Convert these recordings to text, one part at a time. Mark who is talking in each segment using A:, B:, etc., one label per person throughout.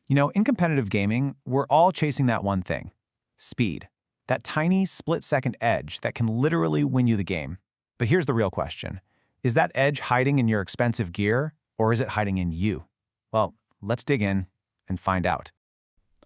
A: In competitive gaming, we're all chasing that one thing: speed. That tiny split-second edge that can literally win you the game. But here's the real question. Is that edge hiding in your expensive gear, or is it hiding in you? Well, let's dig in and find out.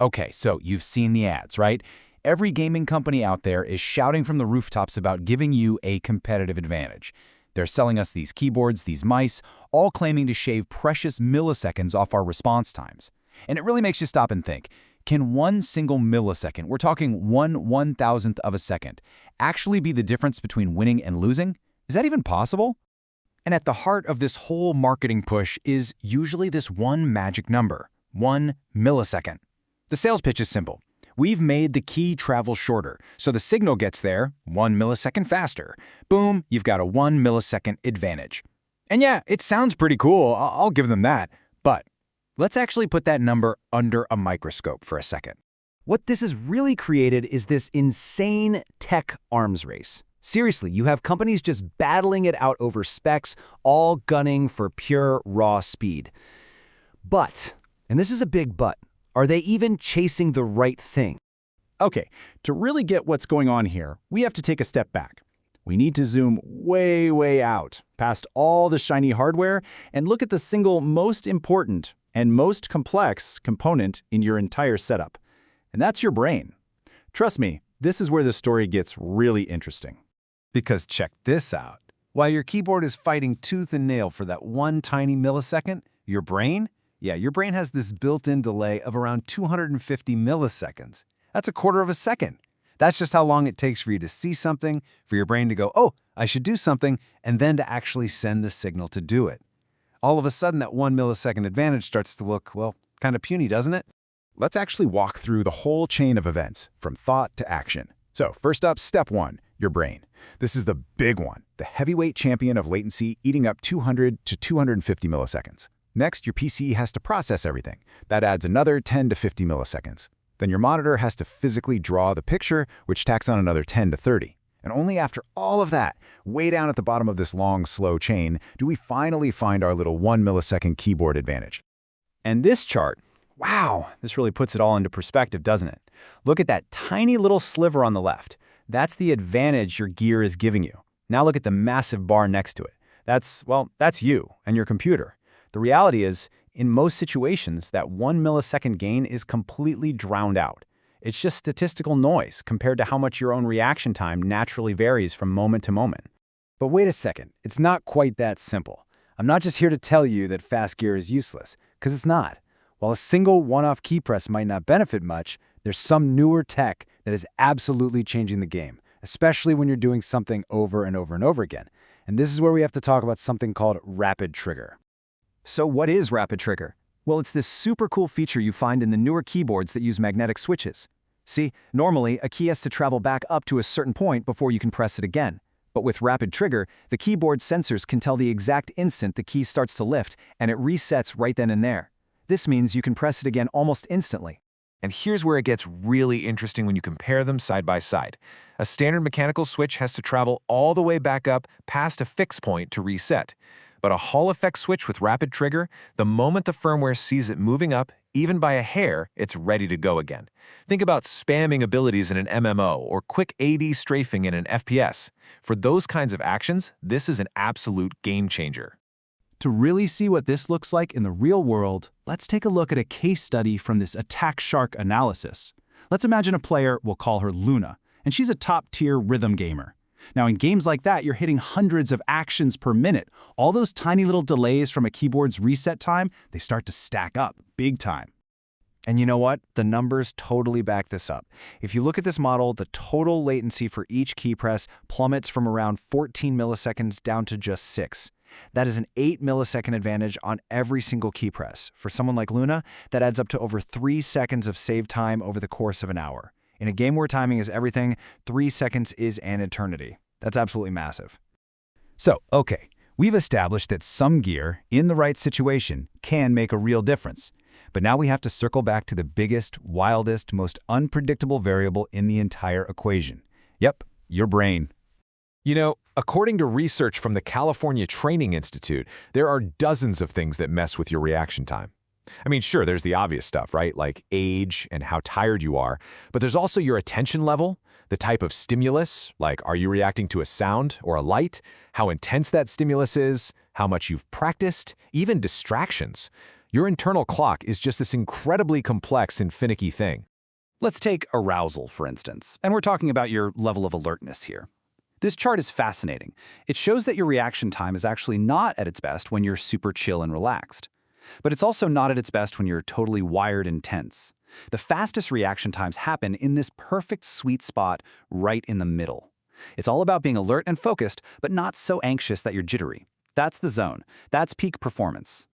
B: Okay, so you've seen the ads, right? Every gaming company out there is shouting from the rooftops about giving you a competitive advantage. They're selling us these keyboards, these mice, all claiming to shave precious milliseconds off our response times. And it really makes you stop and think, can one single millisecond, we're talking 1/1000th of a second, actually be the difference between winning and losing? Is that even possible?
A: And at the heart of this whole marketing push is usually this one magic number: 1 millisecond. The sales pitch is simple. We've made the key travel shorter, so the signal gets there 1 millisecond faster. Boom, you've got a 1 millisecond advantage. And yeah, it sounds pretty cool, I'll give them that, but let's actually put that number under a microscope for a second.
C: What this has really created is this insane tech arms race. Seriously, you have companies just battling it out over specs, all gunning for pure, raw speed. But, and this is a big but, are they even chasing the right thing?
D: Okay, to really get what's going on here, we have to take a step back. We need to zoom way, way out, past all the shiny hardware, and look at the single most important and most complex component in your entire setup. And that's your brain. Trust me, this is where the story gets really interesting.
A: Because check this out. While your keyboard is fighting tooth and nail for that one tiny millisecond, your brain has this built-in delay of around 250 milliseconds. That's a quarter of a second. That's just how long it takes for you to see something, for your brain to go, oh, I should do something, and then to actually send the signal to do it. All of a sudden, that 1 millisecond advantage starts to look, well, kind of puny, doesn't it?
B: Let's actually walk through the whole chain of events, from thought to action. So first up, step 1, your brain. This is the big one, the heavyweight champion of latency, eating up 200 to 250 milliseconds. Next, your PC has to process everything. That adds another 10 to 50 milliseconds. Then your monitor has to physically draw the picture, which tacks on another 10 to 30. And only after all of that, way down at the bottom of this long, slow chain, do we finally find our little 1 millisecond keyboard advantage.
A: And this chart, wow, this really puts it all into perspective, doesn't it? Look at that tiny little sliver on the left. That's the advantage your gear is giving you. Now look at the massive bar next to it. That's you and your computer. The reality is, in most situations, that 1 millisecond gain is completely drowned out. It's just statistical noise compared to how much your own reaction time naturally varies from moment to moment. But wait a second, it's not quite that simple. I'm not just here to tell you that fast gear is useless, because it's not. While a single one-off key press might not benefit much, there's some newer tech that is absolutely changing the game, especially when you're doing something over and over and over again. And this is where we have to talk about something called rapid trigger. So what is rapid trigger? Well, it's this super cool feature you find in the newer keyboards that use magnetic switches. See, normally a key has to travel back up to a certain point before you can press it again. But with rapid trigger, the keyboard sensors can tell the exact instant the key starts to lift, and it resets right then and there. This means you can press it again almost instantly. And here's where it gets really interesting when you compare them side by side. A standard mechanical switch has to travel all the way back up past a fixed point to reset. But a Hall effect switch with rapid trigger, the moment the firmware sees it moving up, even by a hair, it's ready to go again. Think about spamming abilities in an MMO or quick AD strafing in an FPS. For those kinds of actions, this is an absolute game changer.
D: To really see what this looks like in the real world, let's take a look at a case study from this Attack Shark analysis. Let's imagine a player, we'll call her Luna, and she's a top-tier rhythm gamer. Now, in games like that, you're hitting hundreds of actions per minute. All those tiny little delays from a keyboard's reset time, they start to stack up big time.
A: And you know what? The numbers totally back this up. If you look at this model, the total latency for each key press plummets from around 14 milliseconds down to just 6. That is an 8 millisecond advantage on every single key press. For someone like Luna, that adds up to over 3 seconds of save time over the course of an hour. In a game where timing is everything, 3 seconds is an eternity. That's absolutely massive.
B: So, okay, we've established that some gear, in the right situation, can make a real difference. But now we have to circle back to the biggest, wildest, most unpredictable variable in the entire equation. Yep, your brain.
E: You know, according to research from the California Training Institute, there are dozens of things that mess with your reaction time. I mean, sure, there's the obvious stuff, right? Like age and how tired you are, but there's also your attention level, the type of stimulus, like are you reacting to a sound or a light, how intense that stimulus is, how much you've practiced, even distractions. Your internal clock is just this incredibly complex and finicky thing.
C: Let's take arousal, for instance, and we're talking about your level of alertness here. This chart is fascinating. It shows that your reaction time is actually not at its best when you're super chill and relaxed. But it's also not at its best when you're totally wired and tense. The fastest reaction times happen in this perfect sweet spot right in the middle. It's all about being alert and focused, but not so anxious that you're jittery. That's the zone. That's peak performance.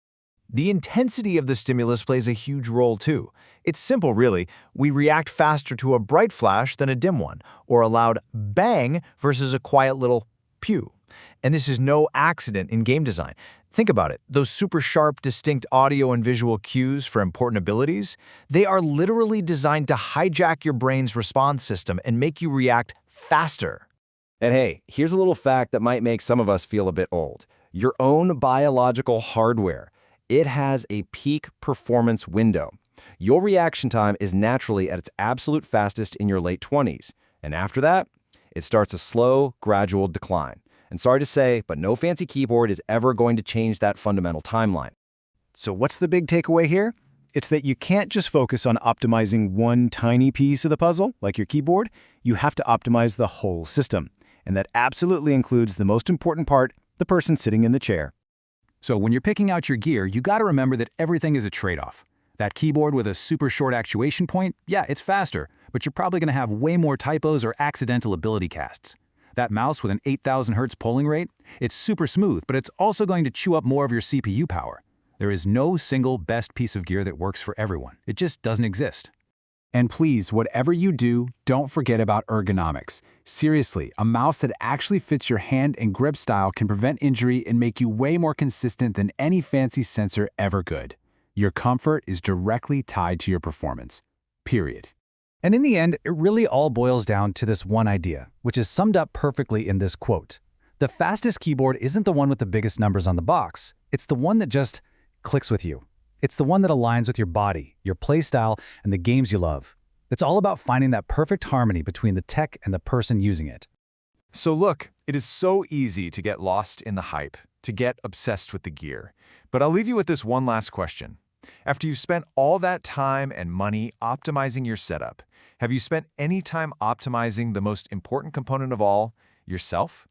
F: The intensity of the stimulus plays a huge role too. It's simple, really. We react faster to a bright flash than a dim one, or a loud bang versus a quiet little pew. And this is no accident in game design. Think about it. Those super sharp, distinct audio and visual cues for important abilities, they are literally designed to hijack your brain's response system and make you react faster.
G: And hey, here's a little fact that might make some of us feel a bit old. Your own biological hardware. It has a peak performance window. Your reaction time is naturally at its absolute fastest in your late 20s. And after that, it starts a slow, gradual decline. And sorry to say, but no fancy keyboard is ever going to change that fundamental timeline.
A: So what's the big takeaway here? It's that you can't just focus on optimizing one tiny piece of the puzzle, like your keyboard. You have to optimize the whole system. And that absolutely includes the most important part, the person sitting in the chair.
D: So when you're picking out your gear, you gotta remember that everything is a trade-off. That keyboard with a super short actuation point, yeah, it's faster, but you're probably gonna have way more typos or accidental ability casts. That mouse with an 8,000 Hz polling rate, it's super smooth, but it's also going to chew up more of your CPU power. There is no single best piece of gear that works for everyone. It just doesn't exist.
B: And please, whatever you do, don't forget about ergonomics. Seriously, a mouse that actually fits your hand and grip style can prevent injury and make you way more consistent than any fancy sensor ever could. Your comfort is directly tied to your performance. Period.
C: And in the end, it really all boils down to this one idea, which is summed up perfectly in this quote. The fastest keyboard isn't the one with the biggest numbers on the box. It's the one that just clicks with you. It's the one that aligns with your body, your play style, and the games you love. It's all about finding that perfect harmony between the tech and the person using it.
E: So look, it is so easy to get lost in the hype, to get obsessed with the gear. But I'll leave you with this one last question. After you've spent all that time and money optimizing your setup, have you spent any time optimizing the most important component of all, yourself?